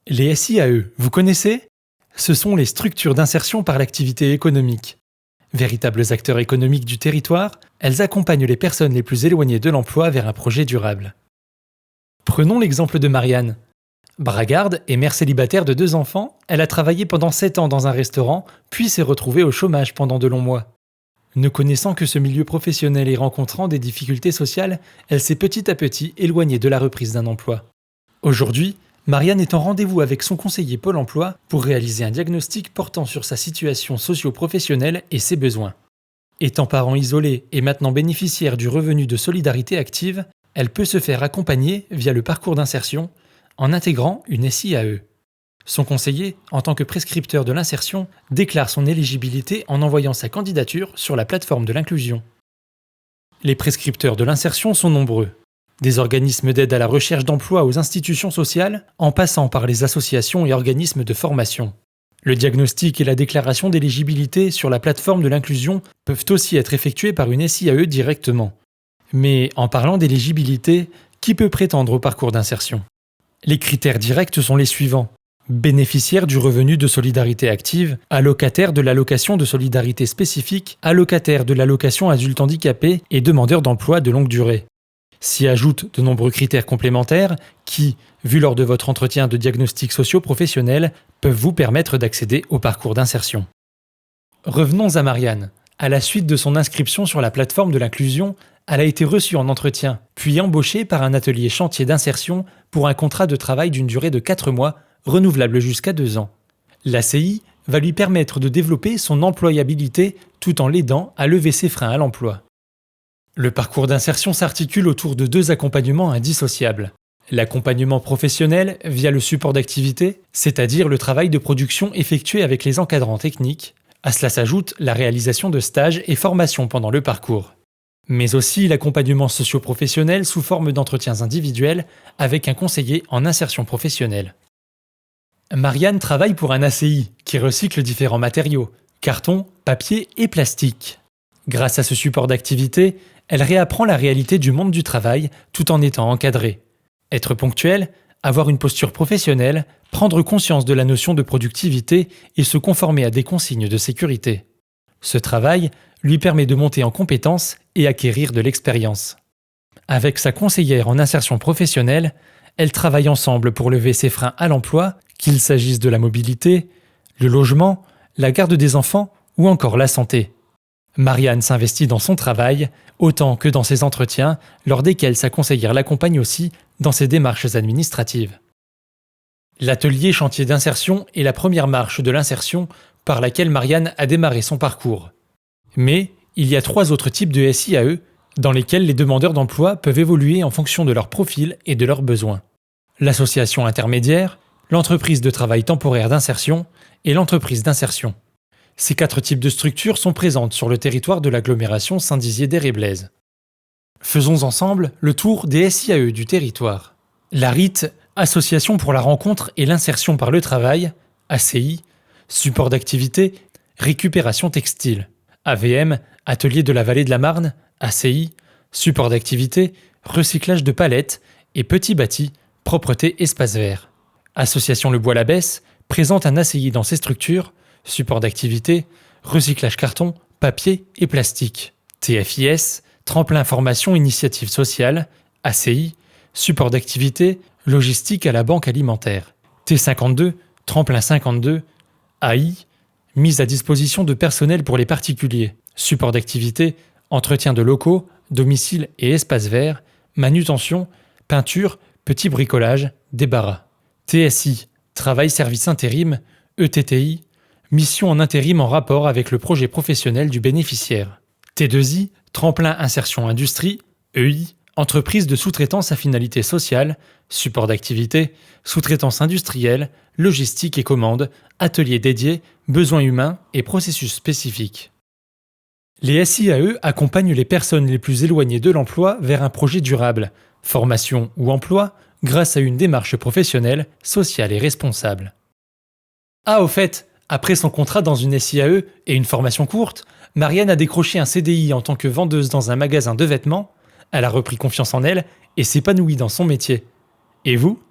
Les SIAE, vous connaissez ? Ce sont les structures d'insertion par l'activité économique. Véritables acteurs économiques du territoire, elles accompagnent les personnes les plus éloignées de l'emploi vers un projet durable. Prenons l'exemple de Marianne. Bragarde est mère célibataire de 2 enfants, elle a travaillé pendant 7 ans dans un restaurant, puis s'est retrouvée au chômage pendant de longs mois. Ne connaissant que ce milieu professionnel et rencontrant des difficultés sociales, elle s'est petit à petit éloignée de la reprise d'un emploi. Aujourd'hui, Marianne est en rendez-vous avec son conseiller Pôle emploi pour réaliser un diagnostic portant sur sa situation socio-professionnelle et ses besoins. Étant parent isolé et maintenant bénéficiaire du revenu de solidarité active, elle peut se faire accompagner via le parcours d'insertion en intégrant une SIAE. Son conseiller, en tant que prescripteur de l'insertion, déclare son éligibilité en envoyant sa candidature sur la plateforme de l'inclusion. Les prescripteurs de l'insertion sont nombreux. Des organismes d'aide à la recherche d'emploi aux institutions sociales, en passant par les associations et organismes de formation. Le diagnostic et la déclaration d'éligibilité sur la plateforme de l'inclusion peuvent aussi être effectués par une SIAE directement. Mais en parlant d'éligibilité, qui peut prétendre au parcours d'insertion ? Les critères directs sont les suivants. Bénéficiaire du revenu de solidarité active, allocataire de l'allocation de solidarité spécifique, allocataire de l'allocation adulte handicapé et demandeur d'emploi de longue durée. S'y ajoutent de nombreux critères complémentaires qui, vus lors de votre entretien de diagnostic socio-professionnel, peuvent vous permettre d'accéder au parcours d'insertion. Revenons à Marianne. À la suite de son inscription sur la plateforme de l'inclusion, elle a été reçue en entretien, puis embauchée par un atelier chantier d'insertion pour un contrat de travail d'une durée de 4 mois, renouvelable jusqu'à 2 ans. L'ACI va lui permettre de développer son employabilité tout en l'aidant à lever ses freins à l'emploi. Le parcours d'insertion s'articule autour de 2 accompagnements indissociables. L'accompagnement professionnel via le support d'activité, c'est-à-dire le travail de production effectué avec les encadrants techniques. À cela s'ajoute la réalisation de stages et formations pendant le parcours. Mais aussi l'accompagnement socio-professionnel sous forme d'entretiens individuels avec un conseiller en insertion professionnelle. Marianne travaille pour un ACI qui recycle différents matériaux, carton, papier et plastique. Grâce à ce support d'activité, elle réapprend la réalité du monde du travail tout en étant encadrée. Être ponctuelle, avoir une posture professionnelle, prendre conscience de la notion de productivité et se conformer à des consignes de sécurité. Ce travail lui permet de monter en compétences et acquérir de l'expérience. Avec sa conseillère en insertion professionnelle, elles travaillent ensemble pour lever ses freins à l'emploi, qu'il s'agisse de la mobilité, le logement, la garde des enfants ou encore la santé. Marianne s'investit dans son travail, autant que dans ses entretiens, lors desquels sa conseillère l'accompagne aussi dans ses démarches administratives. L'atelier chantier d'insertion est la première marche de l'insertion par laquelle Marianne a démarré son parcours. Mais il y a 3 autres types de SIAE dans lesquels les demandeurs d'emploi peuvent évoluer en fonction de leur profil et de leurs besoins. L'association intermédiaire, l'entreprise de travail temporaire d'insertion et l'entreprise d'insertion. Ces 4 types de structures sont présentes sur le territoire de l'agglomération Saint-Dizier-d'Héry-Blaise. Faisons ensemble le tour des SIAE du territoire. La RIT, Association pour la rencontre et l'insertion par le travail, ACI, support d'activité, récupération textile. AVM, Atelier de la vallée de la Marne, ACI, support d'activité, recyclage de palettes et petits bâtis, propreté espace vert. Association Le Bois-l'Abbesse présente un ACI dans ses structures, support d'activité, recyclage carton, papier et plastique. TFIS, tremplin formation initiative sociale, ACI, support d'activité, logistique à la banque alimentaire. T52, tremplin 52, AI, mise à disposition de personnel pour les particuliers, support d'activité, entretien de locaux, domicile et espaces verts, manutention, peinture, petit bricolage, débarras. TSI, travail service intérim, ETTI, mission en intérim en rapport avec le projet professionnel du bénéficiaire. T2I, tremplin insertion industrie, EI, entreprise de sous-traitance à finalité sociale, support d'activité, sous-traitance industrielle, logistique et commande, atelier dédié, besoins humains et processus spécifiques. Les SIAE accompagnent les personnes les plus éloignées de l'emploi vers un projet durable, formation ou emploi, grâce à une démarche professionnelle, sociale et responsable. Ah, au fait, après son contrat dans une SIAE et une formation courte, Marianne a décroché un CDI en tant que vendeuse dans un magasin de vêtements, elle a repris confiance en elle et s'épanouit dans son métier. Et vous ?